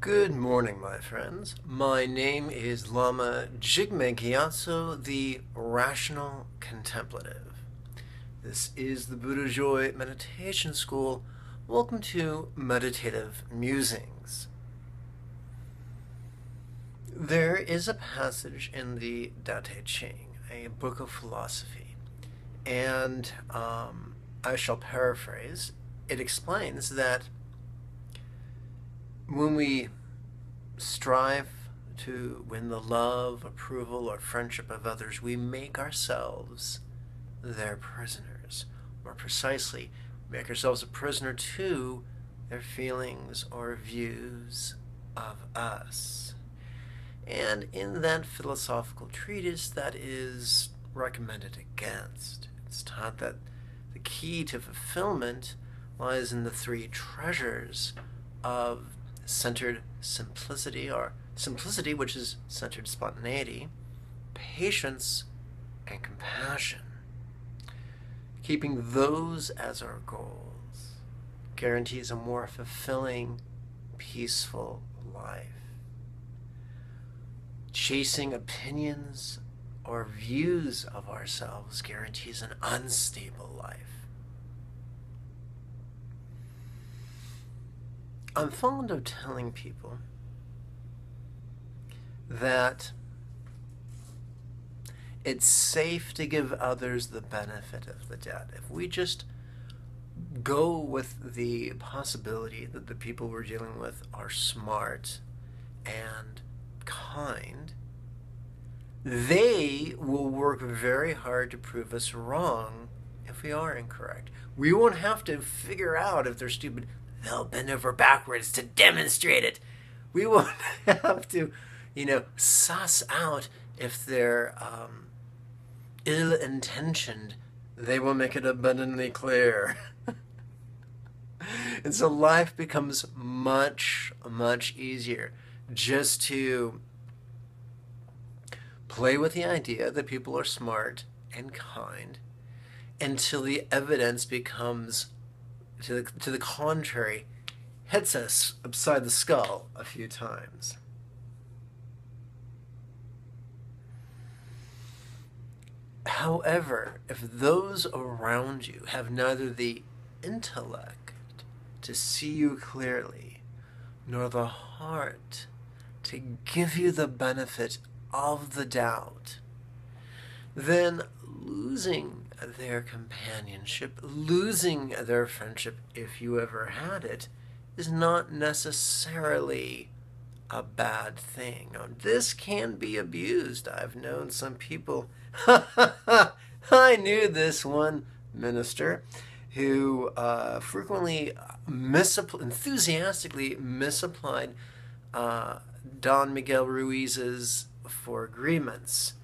Good morning, my friends. My name is Lama Jigme Gyatso, the Rational Contemplative. This is the Buddha Joy Meditation School. Welcome to Meditative Musings. There is a passage in the Tao Te Ching, a book of philosophy, and I shall paraphrase. It explains that when we strive to win the love, approval, or friendship of others, we make ourselves their prisoners. More precisely, we make ourselves a prisoner to their feelings or views of us. And in that philosophical treatise, that is recommended against. It's taught that the key to fulfillment lies in the three treasures of centered simplicity, or simplicity, which is centered spontaneity, patience, and compassion. Keeping those as our goals guarantees a more fulfilling, peaceful life. Chasing opinions or views of ourselves guarantees an unstable life. I'm fond of telling people that it's safe to give others the benefit of the doubt. If we just go with the possibility that the people we're dealing with are smart and kind, they will work very hard to prove us wrong if we are incorrect. We won't have to figure out if they're stupid. They'll bend over backwards to demonstrate it. We won't have to, suss out if they're ill-intentioned. They will make it abundantly clear. And so life becomes much, much easier just to play with the idea that people are smart and kind until the evidence becomes to the contrary, hits us upside the skull a few times. However, if those around you have neither the intellect to see you clearly, nor the heart to give you the benefit of the doubt, then losing their companionship, losing their friendship, if you ever had it, is not necessarily a bad thing. Now, this can be abused. I've known some people, I knew this one minister who frequently enthusiastically misapplied Don Miguel Ruiz's four agreements.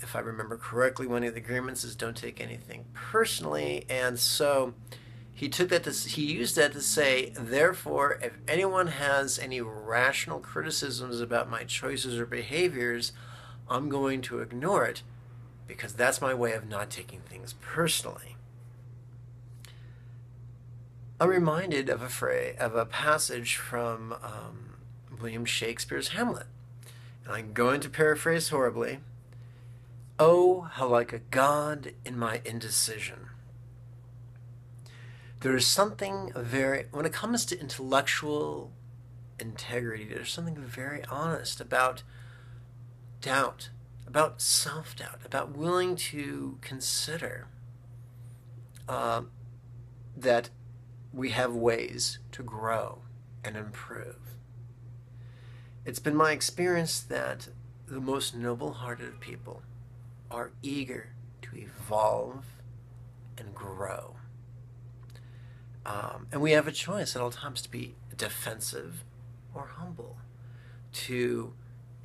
If I remember correctly, one of the agreements is don't take anything personally, and so he used that to say, therefore, if anyone has any rational criticisms about my choices or behaviors, I'm going to ignore it, because that's my way of not taking things personally. I'm reminded of a passage from William Shakespeare's Hamlet, and I'm going to paraphrase horribly. Oh, how like a god in my indecision. There is something when it comes to intellectual integrity, there's something very honest about doubt, about self-doubt, about willing to consider that we have ways to grow and improve. It's been my experience that the most noble-hearted people are eager to evolve and grow. And we have a choice at all times to be defensive or humble, to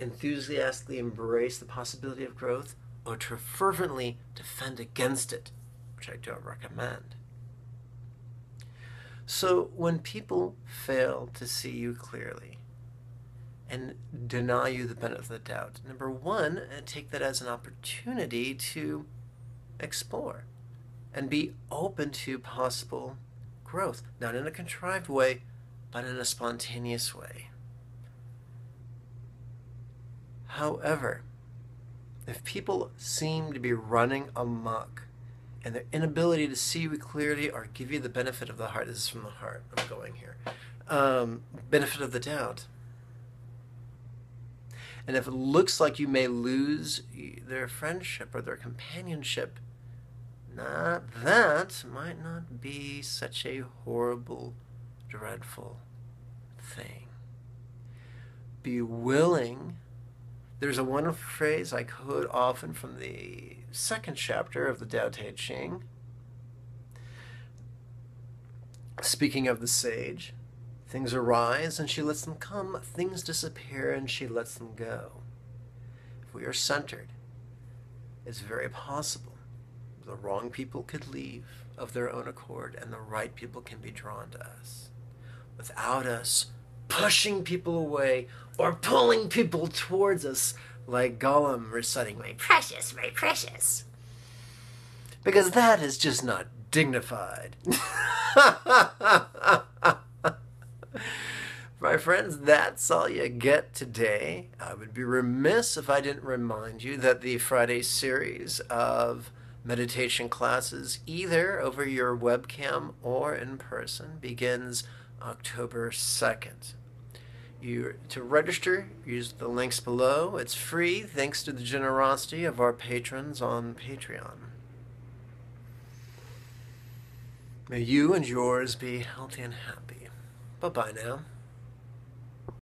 enthusiastically embrace the possibility of growth or to fervently defend against it, which I don't recommend. So when people fail to see you clearly and deny you the benefit of the doubt, number one, take that as an opportunity to explore and be open to possible growth, not in a contrived way, but in a spontaneous way. However, if people seem to be running amok and their inability to see you clearly or give you the benefit of the heart, this is from the heart, I'm going here, benefit of the doubt, and if it looks like you may lose their friendship or their companionship, that might not be such a horrible, dreadful thing. Be willing. There's a wonderful phrase I quote often from the second chapter of the Tao Te Ching. Speaking of the sage, things arise and she lets them come, things disappear and she lets them go. If we are centered, it's very possible the wrong people could leave of their own accord and the right people can be drawn to us without us pushing people away or pulling people towards us like Gollum reciting, "My precious, my precious." Because that is just not dignified. My friends, that's all you get today. I would be remiss if I didn't remind you that the Friday series of meditation classes, either over your webcam or in person, begins October 2nd. To register, use the links below. It's free thanks to the generosity of our patrons on Patreon. May you and yours be healthy and happy. Bye-bye now.